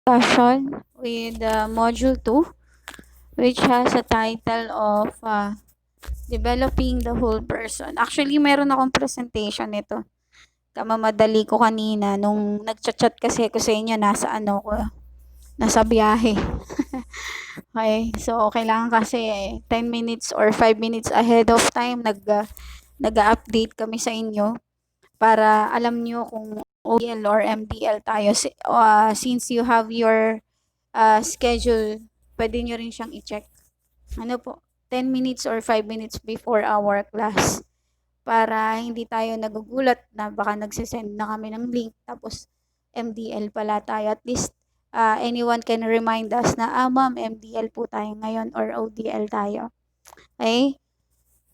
discussion with Module 2, which has a title of Developing the Whole Person. Actually, meron akong presentation nito. Kamamadali ko kanina nung nagchat-chat kasi ako sa inyo, nasa biyahe. Okay, so kailangan kasi 10 minutes or 5 minutes ahead of time nag-update kami sa inyo para alam nyo kung ODL or MDL tayo. Since you have your schedule, pwede nyo rin siyang i-check. 10 minutes or 5 minutes before our class para hindi tayo nagugulat na baka nagsisend na kami ng link tapos MDL pala tayo. At least anyone can remind us na ma'am, MDL po tayo ngayon or ODL tayo. Okay?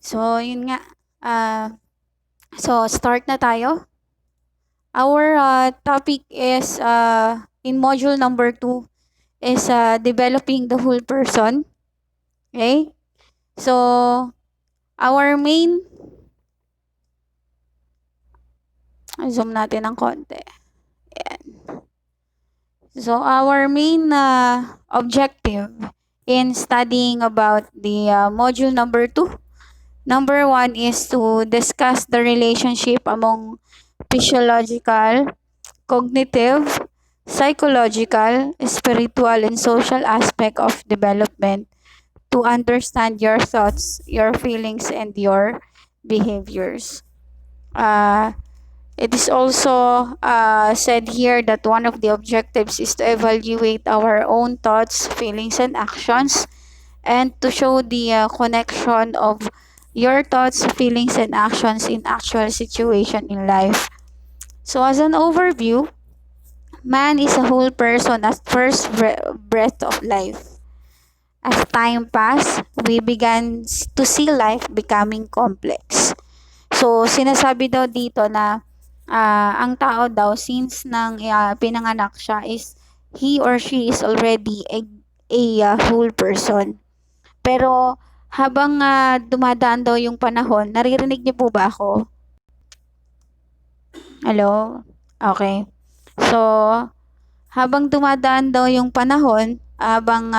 So, yun nga. So, start na tayo. Our topic is in module number 2 is developing the whole person. Okay? So, our main zoom natin ng konti. Ayan. So, our main objective in studying about the module number 2. Number 1 is to discuss the relationship among physiological, cognitive, psychological, spiritual, and social aspect of development to understand your thoughts, your feelings, and your behaviors. It is also said here that one of the objectives is to evaluate our own thoughts, feelings, and actions, and to show the connection of your thoughts, feelings, and actions in actual situation in life. So as an overview, man is a whole person at first breath of life. As time passed, we began to see life becoming complex. So, sinasabi daw dito na ang tao daw, since nang pinanganak siya, is he or she is already a whole person. Pero, habang dumadaan daw yung panahon, naririnig niyo po ba ako? Hello? Okay. So, habang dumadaan daw yung panahon, habang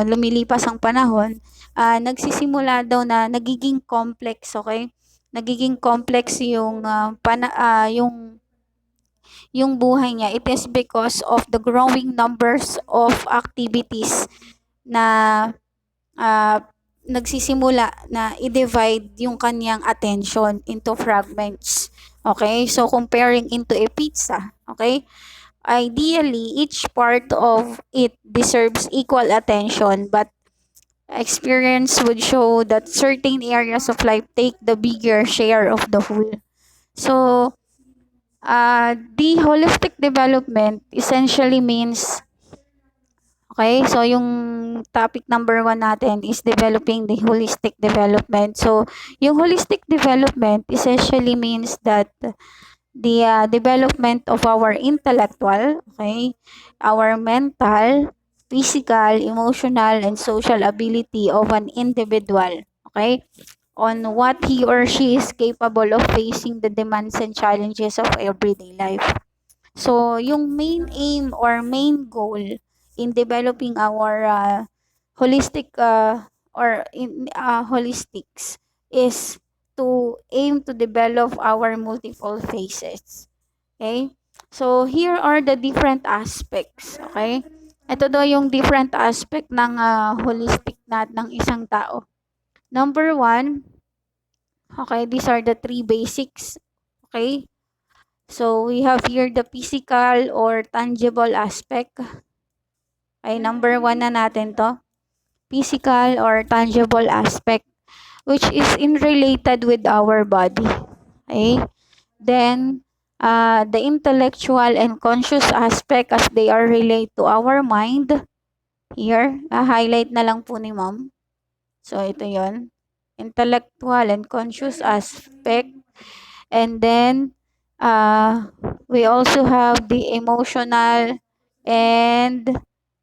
lumilipas ang panahon, nagsisimula daw na nagiging complex, okay? Nagiging complex yung yung buhay niya. It is because of the growing numbers of activities na nagsisimula na i-divide yung kanyang attention into fragments. Okay? So, comparing into a pizza. Okay? Ideally, each part of it deserves equal attention, but experience would show that certain areas of life take the bigger share of the whole. So, the holistic development essentially means, okay, so yung topic number 1 natin is developing the holistic development. So, yung holistic development essentially means that the development of our intellectual, okay, our mental, physical, emotional, and social ability of an individual, okay, on what he or she is capable of facing the demands and challenges of everyday life. So, yung main aim or main goal in developing our holistics is to aim to develop our multiple phases. Okay? So, here are the different aspects. Okay? Ito daw yung different aspect ng holistic ng isang tao. Number 1, okay, these are the 3 basics. Okay? So, we have here the physical or tangible aspect. Okay, number 1 na natin to. Physical or tangible aspect, which is in related with our body. Okay? Then, the intellectual and conscious aspect as they are related to our mind. Here, highlight na lang po ni ma'am. So, ito yon, intellectual and conscious aspect. And then, we also have the emotional and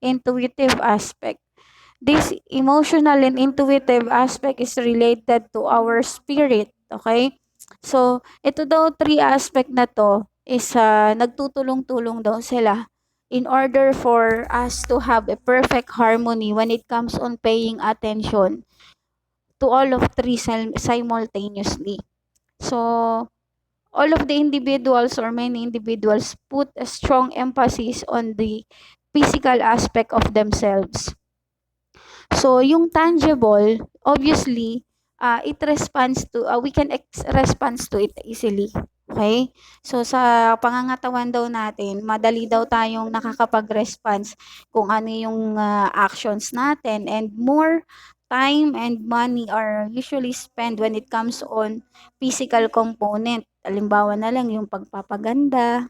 intuitive aspect. This emotional and intuitive aspect is related to our spirit. Okay? So, ito daw 3 aspect na to is nagtutulong-tulong daw sila in order for us to have a perfect harmony when it comes on paying attention to all of three simultaneously. So, all of the individuals or many individuals put a strong emphasis on the physical aspect of themselves. So, yung tangible, obviously, it responds to, we can response to it easily. Okay? So, sa pangangatawan daw natin, madali daw tayong nakakapag-response kung ano yung actions natin, and more time and money are usually spent when it comes on physical component. Halimbawa na lang yung pagpapaganda,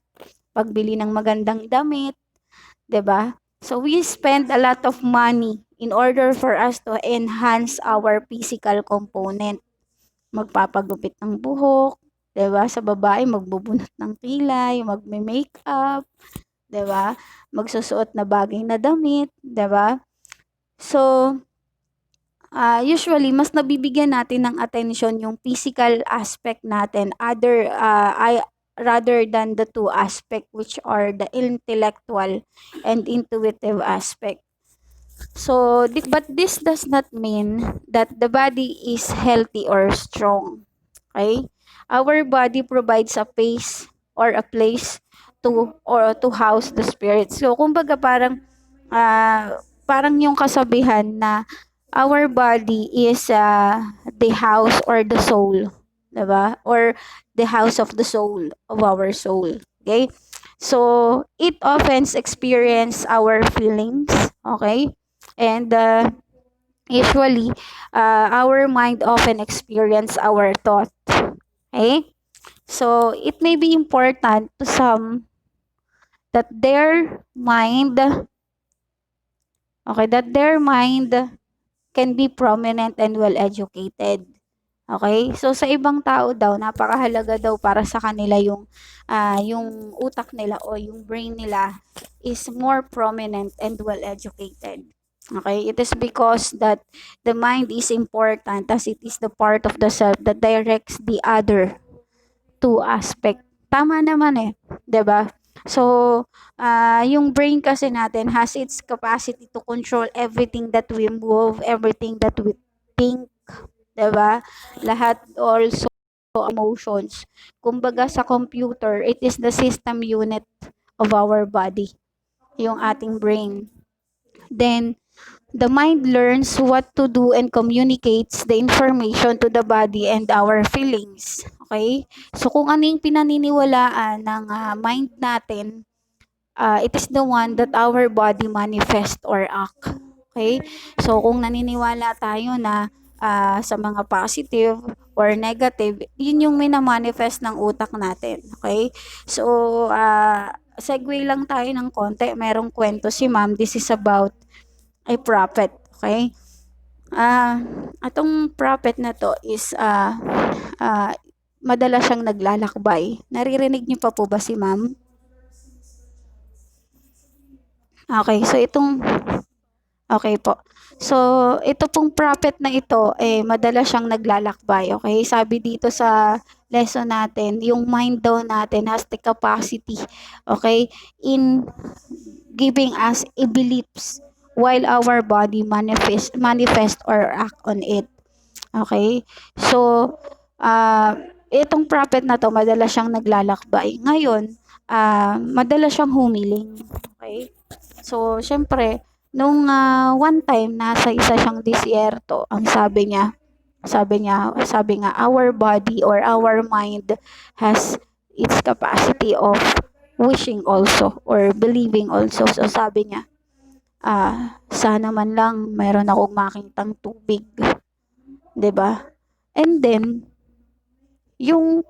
pagbili ng magandang damit, 'di ba? So we spend a lot of money in order for us to enhance our physical component. Magpapagupit ng buhok, 'di ba? Sa babae magbubunot ng kilay, magme-makeup, 'di ba? Magsusuot na bagay na damit, 'di ba? So usually mas nabibigyan natin ng attention yung physical aspect natin rather than the two aspect, which are the intellectual and intuitive aspect. So, but this does not mean that the body is healthy or strong. Okay? Our body provides a place or a place to house the spirit. So, kumbaga parang yung kasabihan na our body is the house or the soul, 'di ba? Or the house of the soul of our soul. Okay? So, it often experience our feelings, okay? And usually, our mind often experience our thought. Okay? So, it may be important to some that their mind can be prominent and well educated. Okay? So sa ibang tao daw napakahalaga daw para sa kanila yung utak nila o yung brain nila is more prominent and well educated. Okay? It is because that the mind is important as it is the part of the self that directs the other two aspect. Tama naman eh, 'di ba? So, yung brain kasi natin has its capacity to control everything that we move, everything that we think, 'di ba? Lahat also emotions. Kumbaga sa computer, it is the system unit of our body, yung ating brain. Then, the mind learns what to do and communicates the information to the body and our feelings. Okay? So, kung ano yung pinaniniwalaan ng mind natin, it is the one that our body manifest or act. Okay? So, kung naniniwala tayo na sa mga positive or negative, yun yung minamanifest ng utak natin. Okay? So, segue lang tayo ng konti. Merong kwento si ma'am. This is about a prophet. Okay? Atong prophet na to is madalas siyang naglalakbay. Naririnig niyo pa po ba si ma'am? Okay, so okay po. So, ito pong prophet na ito, madalas siyang naglalakbay. Okay, sabi dito sa lesson natin, yung mind daw natin has the capacity, okay, in giving us a beliefs while our body manifest or act on it. Okay? So, itong prophet na to, madalas siyang naglalakbay. Ngayon, madalas siyang humiling. Okay? So, syempre, nung one time, nasa isa siyang disyerto, ang sabi nga, our body or our mind has its capacity of wishing also or believing also. So, sabi niya, sana man lang mayroon akong makitang tubig, 'di ba? And then yung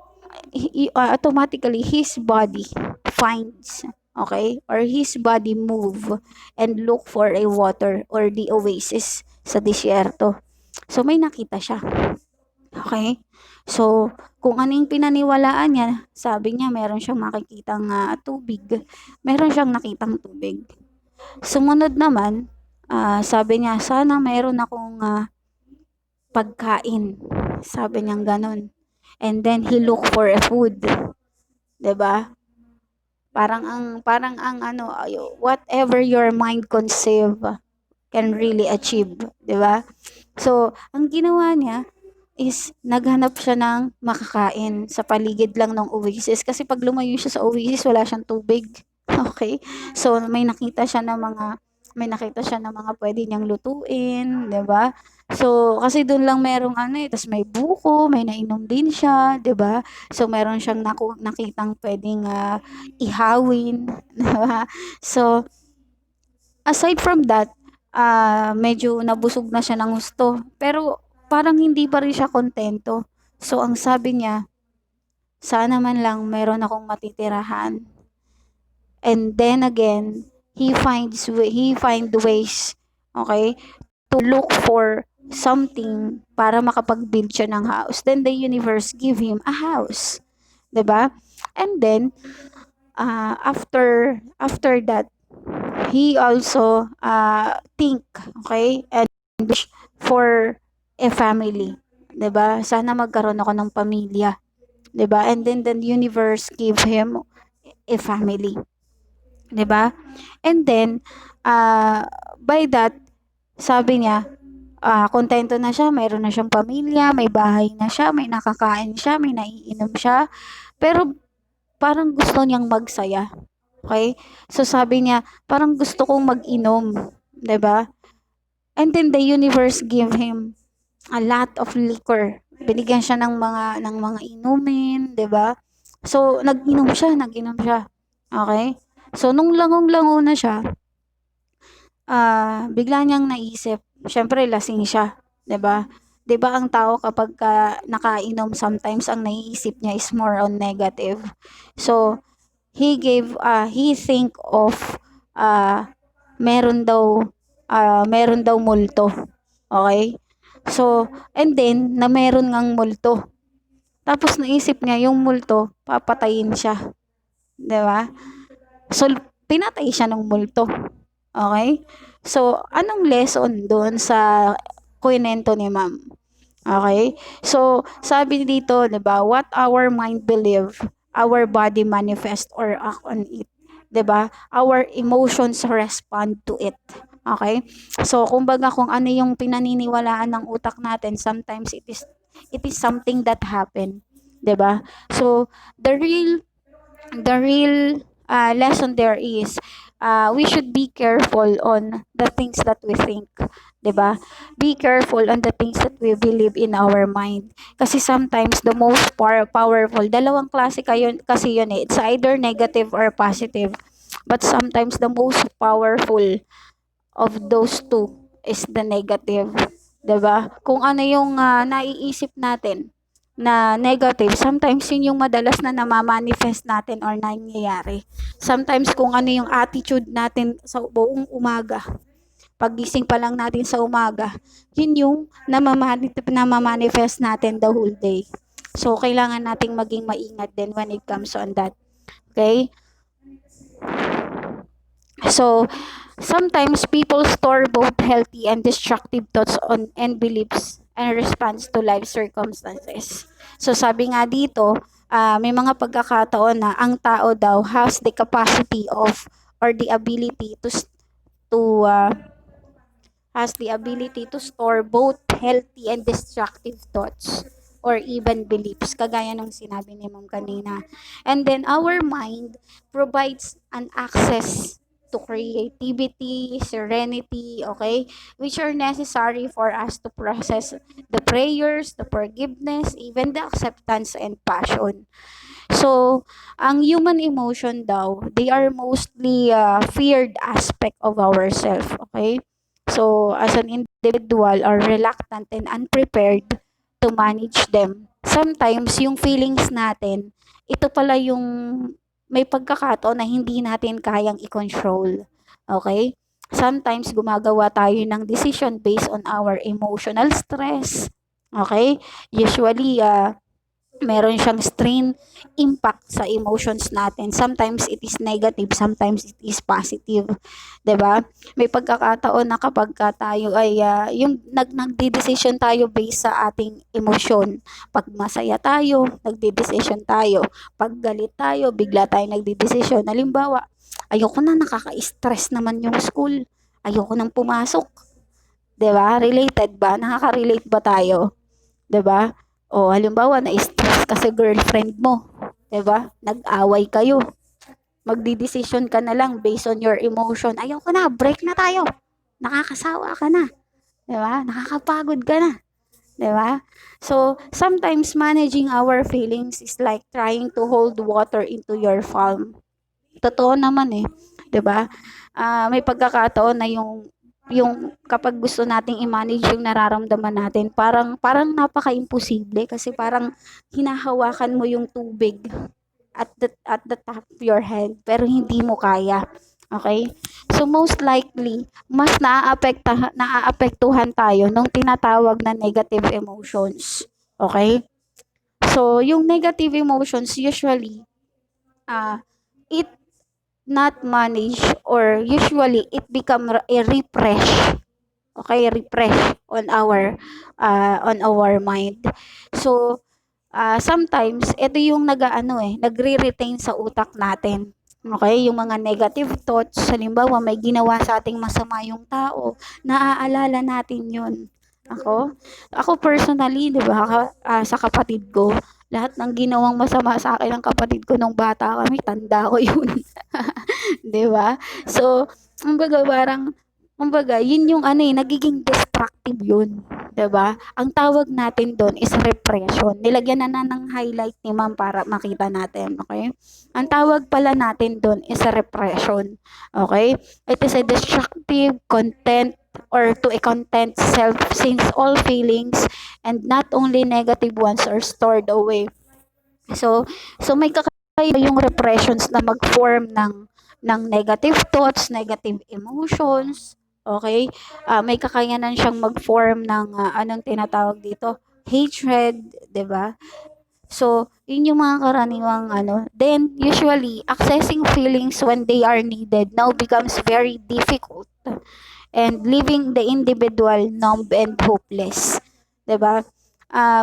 automatically his body finds, okay, or his body move and look for a water or the oasis sa disyerto. So may nakita siya. Okay? So kung ano yung pinaniwalaan niya, sabi niya meron siyang makikitang tubig. Meron siyang nakitang tubig. Sumunod naman, sabi niya, sana mayroon akong pagkain. Sabi niya ganun. And then he look for a food. 'Di ba? Parang ang ano, whatever your mind conceive can really achieve, 'di ba? So, ang ginawa niya is naghanap siya ng makakain sa paligid lang ng oasis kasi pag lumayo siya sa oasis wala siyang tubig. Okay? So, may nakita siya ng mga pwede niyang lutuin, 'di ba? So, kasi doon lang merong ano eh, tas may buko, may nainom din siya, 'di ba? So, meron siyang nakitang pwedeng ihawin, 'di ba? So, aside from that, medyo nabusog na siya ng husto. Pero parang hindi pa rin siya kontento. So ang sabi niya, sana man lang meron akong matitirahan. And then again, he find ways, okay, to look for something para makapag-build siya ng house. Then the universe give him a house, 'di ba? And then after that, he also think, okay, and wish for a family, 'di ba? Sana magkaroon ako ng pamilya, 'di ba? And then the universe give him a family, 'di ba? And then by that, sabi niya, kontento na siya, mayroon na siyang pamilya, may bahay na siya, may nakakain siya, may naiinom siya, pero parang gusto niyang magsaya. Okay? So sabi niya, parang gusto kong mag-inom, 'di ba? And then the universe give him a lot of liquor. Binigyan siya ng mga inumin, 'di ba? So nag-inom siya. Okay? So nung langong-lango na siya, bigla niyang naisip, syempre lasing siya, 'di ba? 'Di ba ang tao kapag nakainom sometimes ang naiisip niya is more on negative. So he think of uh, meron daw meron daw multo. Okay? So, and then na meron ngang multo. Tapos naisip niya yung multo, papatayin siya, 'di ba? So, pinatay siya ng multo. Okay? So, anong lesson doon sa kwento ni Ma'am? Okay? So, sabi dito, 'di ba, what our mind believe, our body manifest or act on it. 'Di ba? Our emotions respond to it. Okay? So, kumbaga kung ano yung pinaniniwalaan ng utak natin, sometimes it is something that happen, 'di ba? So, the real lesson there is we should be careful on the things that we think, 'di ba? Be careful on the things that we believe in our mind. Kasi sometimes the most powerful, dalawang klase kasi yun eh. It's either negative or positive. But sometimes the most powerful of those two is the negative, 'di ba? Kung ano yung naiisip natin na negative, sometimes yun yung madalas na namamanifest natin or nangyayari. Sometimes kung ano yung attitude natin sa buong umaga, pagising pa lang natin sa umaga, yun yung namamanifest natin the whole day. So, kailangan nating maging maingat din when it comes on that. Okay? So, sometimes people store both healthy and destructive thoughts on and beliefs and response to life circumstances. So, sabi nga dito, may mga pagkakataon na ang tao daw or the ability to has the ability to store both healthy and destructive thoughts or even beliefs, kagaya ng sinabi ni Ma'am kanina. And then our mind provides an access to creativity, serenity, okay, which are necessary for us to process the prayers, the forgiveness, even the acceptance and passion. So, ang human emotion daw, they are mostly feared aspect of ourself, okay? So, as an individual are reluctant and unprepared to manage them. Sometimes, yung feelings natin, ito pala yung may pagkakataon na hindi natin kayang i-control. Okay? Sometimes, gumagawa tayo ng decision based on our emotional stress. Okay? Usually, meron siyang strain impact sa emotions natin. Sometimes it is negative, sometimes it is positive, 'di ba? May pagkakataon na kapag tayo ay yung nagde-decision tayo based sa ating emosyon. Pag masaya tayo, nagde-decision tayo. Pag galit tayo, bigla tayong nagde-decision. Halimbawa, ayoko na, nakaka-stress naman yung school. Ayoko nang pumasok, 'di ba? Related ba? Nakaka-relate ba tayo? 'Di ba? O halimbawa na-stress ka sa girlfriend mo, 'di ba? Nag-away kayo. Magdedesisyon ka na lang based on your emotion. Ayoko na, break na tayo. Nakakasawa ka na, 'di ba? Nakakapagod ka na, 'di ba? So, sometimes managing our feelings is like trying to hold water into your palm. Totoo naman eh, 'di ba? May pagkakataon na yung kapag gusto nating i-manage yung nararamdaman natin, parang napaka-imposible kasi parang hinahawakan mo yung tubig at the top of your head pero hindi mo kaya. Okay? So most likely, mas naaapektuhan tayo nung tinatawag na negative emotions. Okay? So yung negative emotions usually uh, it not manage or usually it become a repress, okay, repress on our mind. So sometimes ito yung nagre-retain sa utak natin. Okay, yung mga negative thoughts, halimbawa may ginawa sa ating masama yung tao, naaalala natin yun. Ako personally, 'di ba, sa kapatid ko, lahat ng ginawang masama sa akin ng kapatid ko nung bata kami, tanda ko yun. 'Di ba? So, kumbaga yun yung nagiging destructive yun, 'di ba? Ang tawag natin doon is repression. Nilagyan na ng highlight ni Ma'am para makita natin, okay? Ang tawag pala natin doon is repression, okay? It is a destructive content or to a content self since all feelings and not only negative ones are stored away. So, may kakaiba yung repressions na mag-form ng negative thoughts, negative emotions, okay? May kakayanan siyang mag-form ng anong tinatawag dito, hatred, 'di ba? So, yun yung mga karaniwang Then, usually, accessing feelings when they are needed now becomes very difficult and leaving the individual numb and hopeless. 'Di ba?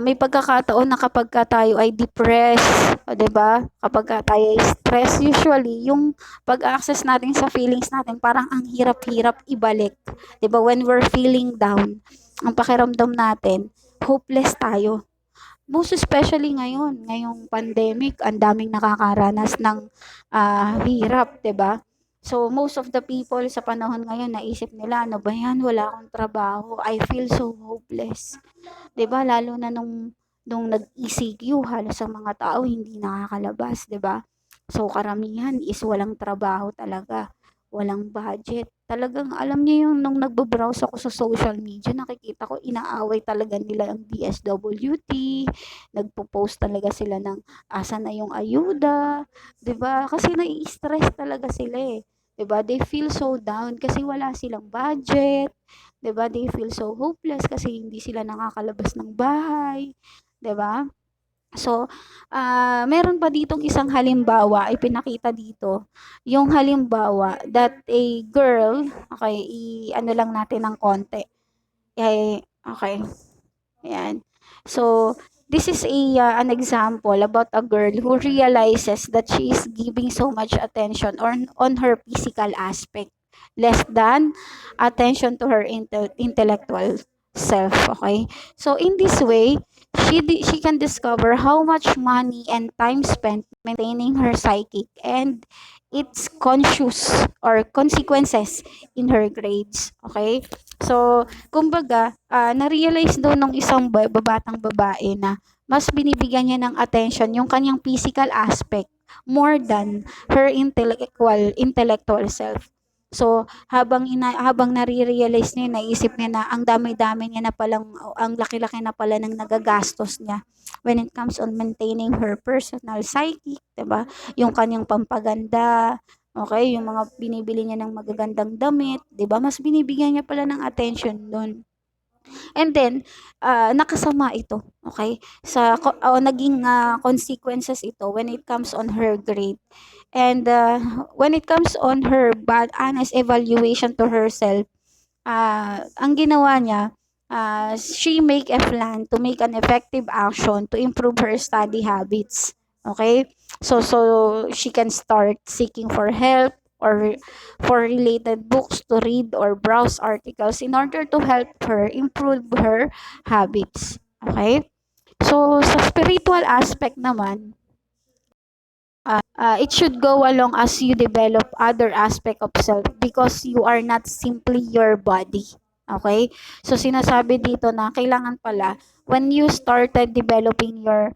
May pagkakataon na kapag tayo ay depressed, 'di ba? Kapag tayo ay stress, usually yung pag-access natin sa feelings natin parang ang hirap-hirap ibalik. 'Di ba? When we're feeling down, ang pakiramdam natin, hopeless tayo. Most especially ngayon, ngayong pandemic, ang daming nakakaranas ng hirap, 'di ba? So, most of the people sa panahon ngayon, naisip nila, ano ba yan, wala akong trabaho, I feel so hopeless. 'Di ba? Lalo na nung nag-ECQ, halos sa mga tao hindi nakakalabas, 'di ba? So, karamihan is walang trabaho talaga, walang budget. Talagang alam niyo yung nung nagbo-browse ako sa social media, nakikita ko inaaway talaga nila ang DSWD, nagpo-post talaga sila ng asan na yung ayuda, 'di ba? Kasi nai-stress talaga sila eh. 'Di ba? They feel so down kasi wala silang budget. 'Di ba? They feel so hopeless kasi hindi sila nakakalabas ng bahay, 'di ba? So, meron pa ditong isang halimbawa ay pinakita dito. Yung halimbawa that a girl, okay, i-ano lang natin ng konti. Okay. Ayan. So, this is an example about a girl who realizes that she is giving so much attention on her physical aspect, less than attention to her intellectual self. Okay? So, in this way, she can discover how much money and time spent maintaining her psychic and its conscious or consequences in her grades. Okay? So, kumbaga, na-realize daw nung isang babatang babae na mas binibigyan niya ng attention yung kanyang physical aspect more than her intellectual self. So, habang nare-realize niya, naisip niya na ang dami-dami niya na palang, ang laki-laki na pala ng nagagastos niya when it comes on maintaining her personal psyche, 'di ba? Yung kanyang pampaganda, okay, yung mga binibili niya ng magagandang damit, 'di ba? Mas binibigyan niya pala ng attention doon. And then, nakasama ito, okay? Naging consequences ito when it comes on her grade. And when it comes on her bad honest evaluation to herself, ang ginawa niya, she make a plan to make an effective action to improve her study habits. Okay? So she can start seeking for help or for related books to read or browse articles in order to help her improve her habits. Okay? So sa spiritual aspect naman, it should go along as you develop other aspect of self because you are not simply your body. Okay? So, sinasabi dito na kailangan pala, when you started developing the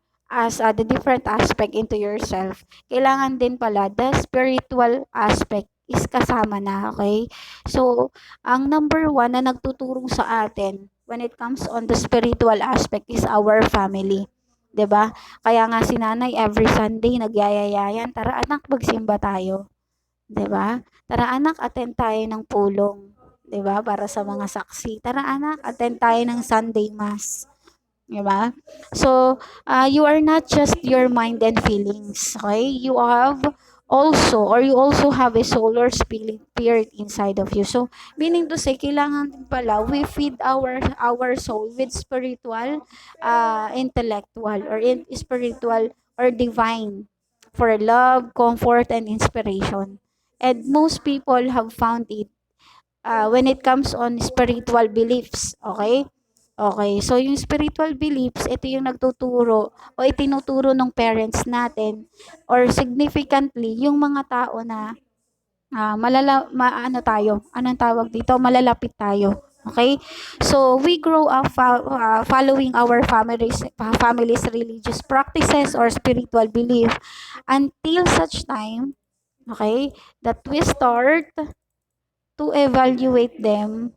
different aspect into yourself, kailangan din pala the spiritual aspect is kasama na. Okay? So, ang number one na nagtuturo sa atin when it comes on the spiritual aspect is our family. 'Di ba? Kaya nga si nanay every Sunday nagyayayayan, "Tara anak, magsimba tayo." 'Di ba? "Tara anak, attend tayo ng pulong." 'Di ba? Para sa mga saksi. "Tara anak, attend tayo ng Sunday Mass." 'Di ba? So, you are not just your mind and feelings, okay? You also have a soul or spirit inside of you. So, meaning to say, kailangan din pala we feed our soul with spiritual, intellectual, or spiritual or divine for love, comfort, and inspiration. And most people have found it when it comes on spiritual beliefs, okay? Okay, so yung spiritual beliefs, ito yung nagtuturo o itinuturo ng parents natin or significantly yung mga tao na ano tayo, anong tawag dito, malalapit tayo. Okay? So, we grow up following our family's religious practices or spiritual belief until such time, okay, that we start to evaluate them.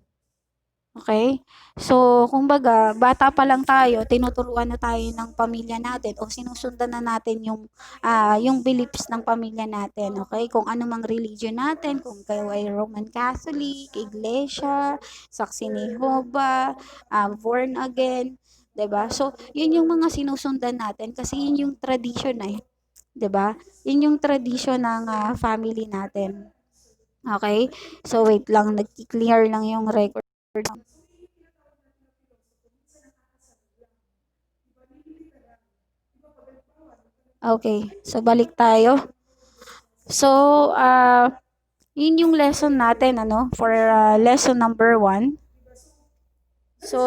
Okay? So, kumbaga, bata pa lang tayo, tinuturuan na tayo ng pamilya natin o sinusundan na natin yung beliefs ng pamilya natin. Okay? Kung ano mang religion natin, kung kayo ay Roman Catholic, Iglesia, Saksi ni Jehovah, born again, 'di ba? So, yun yung mga sinusundan natin kasi yun yung tradition 'di ba? Yun yung tradition ng family natin. Okay? So, wait lang, nag-clear lang yung record. Okay, so balik tayo. So, yun yung lesson natin, ano, for lesson number 1. So,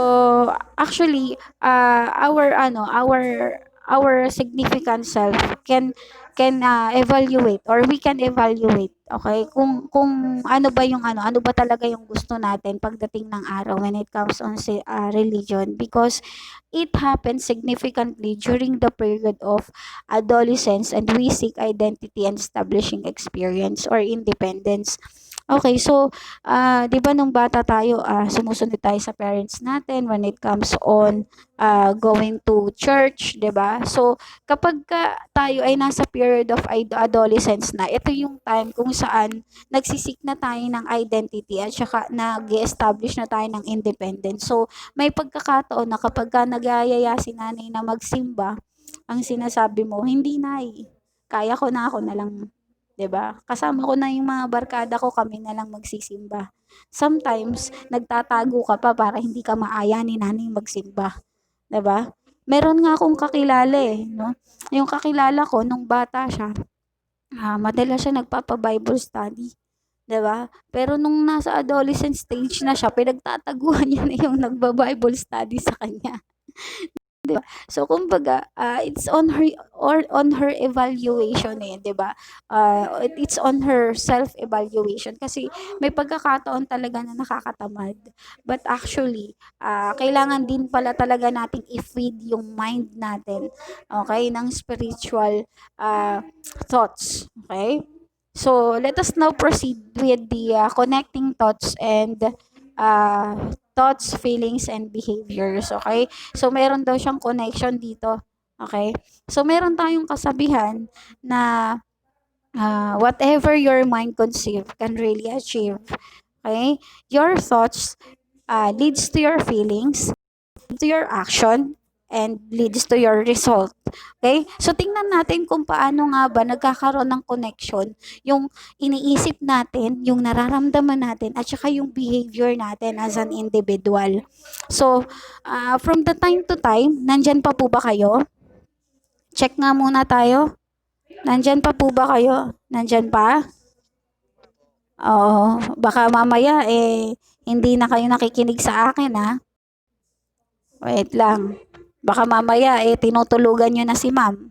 actually, our significant self can evaluate or we can evaluate, okay? Kung ano ba talaga yung gusto natin pagdating ng araw when it comes on religion because it happens significantly during the period of adolescence and we seek identity and establishing experience or independence. Okay, so 'di ba nung bata tayo, sumusunod tayo sa parents natin when it comes on going to church, 'di ba? So kapag tayo ay nasa period of adolescence na, ito yung time kung saan nagsisik na tayo ng identity at saka nag-establish na tayo ng independence. So may pagkakataon na kapag nagyayaya si nanay na magsimba, ang sinasabi mo, "Hindi nay, kaya ko na, ako na lang." 'Di ba? Kasama ko na yung mga barkada ko, kami na lang magsisimba. Sometimes, nagtatago ka pa para hindi ka maaya ni nanay magsimba, 'di ba? Meron nga akong kakilala no? Yung kakilala ko nung bata siya, madalas siya nagpapa-Bible study, 'di ba? Pero nung nasa adolescent stage na siya, pinagtataguan niya na yung nagba-Bible study sa kanya. 'Di ba? So kumbaga, it's on her or on her evaluation 'di ba? It's on her self-evaluation kasi may pagkakataon talaga na nakakatamad. But actually, kailangan din pala talaga nating i-feed yung mind natin, okay, ng spiritual thoughts, okay? So let us now proceed with the connecting thoughts and thoughts, feelings, and behaviors, okay? So, meron daw siyang connection dito. Okay? So, meron tayong kasabihan na whatever your mind conceive can really achieve. Okay? Your thoughts leads to your feelings, to your action, and leads to your result. Okay? So, tingnan natin kung paano nga ba nagkakaroon ng connection yung iniisip natin, yung nararamdaman natin, at saka yung behavior natin as an individual. So, from the time to time, nandyan pa po ba kayo? Check nga muna tayo. Nandyan pa po ba kayo? Nandyan pa? Oo. Baka mamaya, hindi na kayo nakikinig sa akin, ha? Wait lang. Baka mamaya, tinutulugan nyo na si ma'am.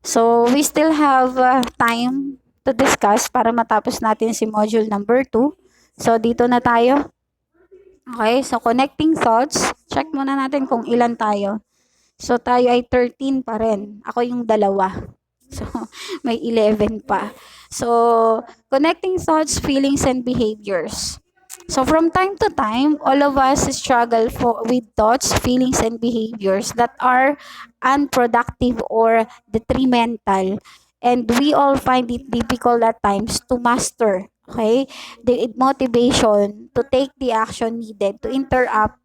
So, we still have time to discuss para matapos natin si module number 2. So, dito na tayo. Okay, so connecting thoughts. Check muna natin kung ilan tayo. So, tayo ay 13 pa rin. Ako yung 2. So, may 11 pa. So, connecting thoughts, feelings, and behaviors. So, from time to time, all of us struggle with thoughts, feelings, and behaviors that are unproductive or detrimental. And we all find it difficult at times to master, okay, the motivation to take the action needed to interrupt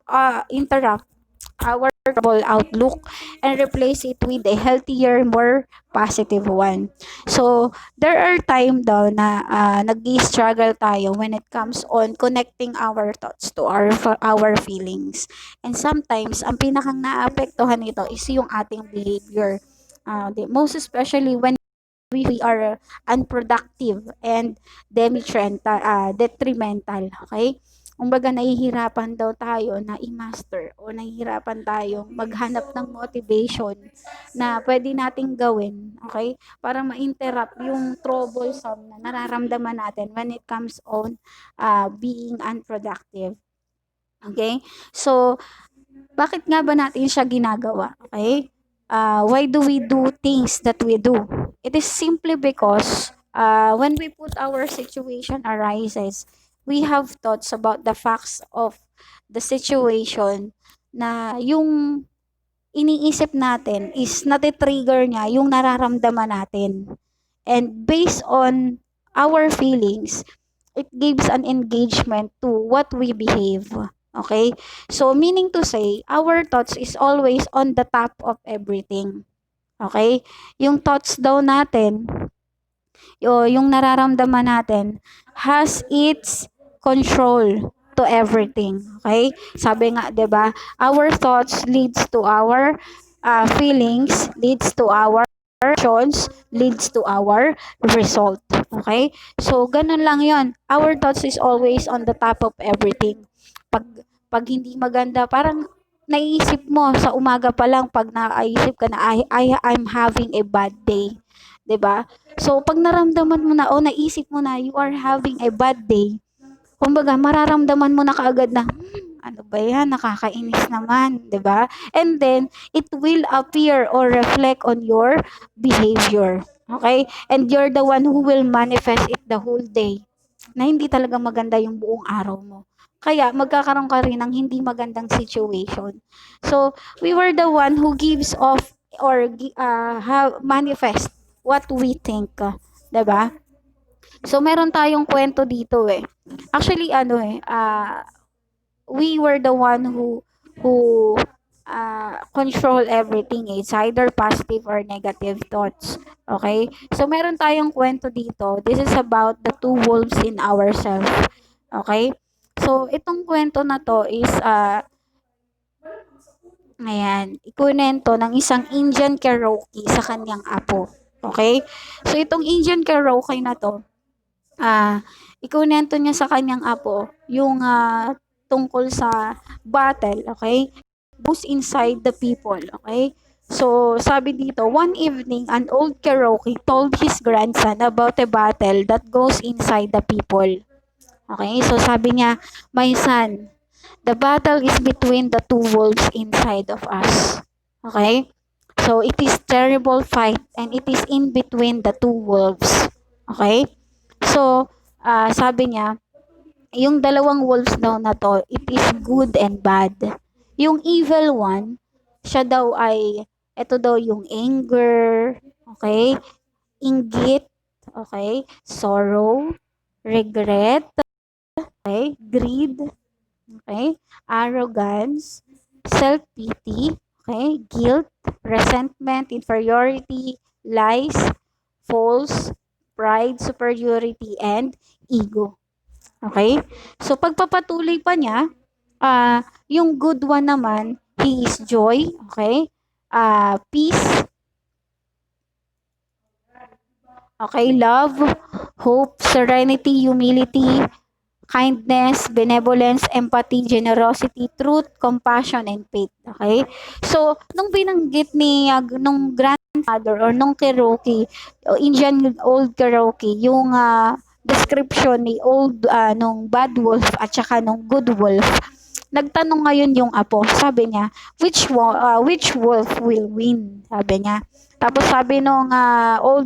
our trouble outlook and replace it with a healthier, more positive one. So, there are time daw na nag-struggle tayo when it comes on connecting our thoughts to our feelings. And sometimes, ang pinakang naapektuhan nito is yung ating behavior. Most especially when we are unproductive and detrimental. Okay? Kumbaga, nahihirapan daw tayo na i-master o nahihirapan tayong maghanap ng motivation na pwede nating gawin, okay? Para ma-interrupt yung troublesome na nararamdaman natin when it comes on being unproductive. Okay? So, bakit nga ba natin siya ginagawa? Okay? Why do we do things that we do? It is simply because when we put our situation arises, we have thoughts about the facts of the situation na yung iniisip natin is natitrigger niya yung nararamdaman natin. And based on our feelings, it gives an engagement to what we behave. Okay? So, meaning to say, our thoughts is always on the top of everything. Okay? Yung thoughts daw natin, yung nararamdaman natin, has its control to everything. Okay? Sabi nga, 'di ba? Our thoughts leads to our feelings, leads to our actions, leads to our result. Okay? So, ganun lang 'yon. Our thoughts is always on the top of everything. Pag hindi maganda, parang naiisip mo sa umaga pa lang pag naisip ka na I'm having a bad day. 'Di ba? So, pag naramdaman mo na o naisip mo na you are having a bad day, kumbaga mararamdaman mo na kaagad na, ano ba yan, nakakainis naman, 'di ba? And then, it will appear or reflect on your behavior. Okay? And you're the one who will manifest it the whole day na hindi talaga maganda yung buong araw mo. Kaya, magkakaroon ka rin ng hindi magandang situation. So, we were the one who gives off or manifest what we think. 'Di ba? So, meron tayong kwento dito eh. Actually, we were the one who control everything. It's either positive or negative thoughts. Okay? So, meron tayong kwento dito. This is about the two wolves in ourselves. Okay? So, itong kwento na to is, ikunento ng isang Indian Cherokee sa kanyang apo. Okay? So, itong Indian Cherokee na to, ikunento niya sa kanyang apo yung tungkol sa battle, okay? Goes inside the people, okay? So, sabi dito, one evening, an old Cherokee told his grandson about a battle that goes inside the people. Okay? So, sabi niya, my son, the battle is between the two wolves inside of us. Okay? So, it is terrible fight and it is in between the two wolves. Okay? So, sabi niya, yung dalawang wolves daw na to, it is good and bad. Yung evil one, siya daw ay, ito daw yung anger, okay? Inggit, okay? Sorrow, regret, okay? Greed, Okay? Arrogance, self-pity, okay? Guilt, resentment, inferiority, lies, false, pride, superiority, and ego. Okay? So, pagpapatuloy pa niya, yung good one naman, he is joy, okay? Peace, okay? Love, hope, serenity, humility, kindness, benevolence, empathy, generosity, truth, compassion, and faith. Okay? So, nung binanggit ni, nung grandfather or nung Cherokee, Indian old Cherokee, yung description ni old, nung bad wolf at saka nung good wolf, nagtanong ngayon yung apo, sabi niya, which wolf will win? Sabi niya. Tapos sabi nung old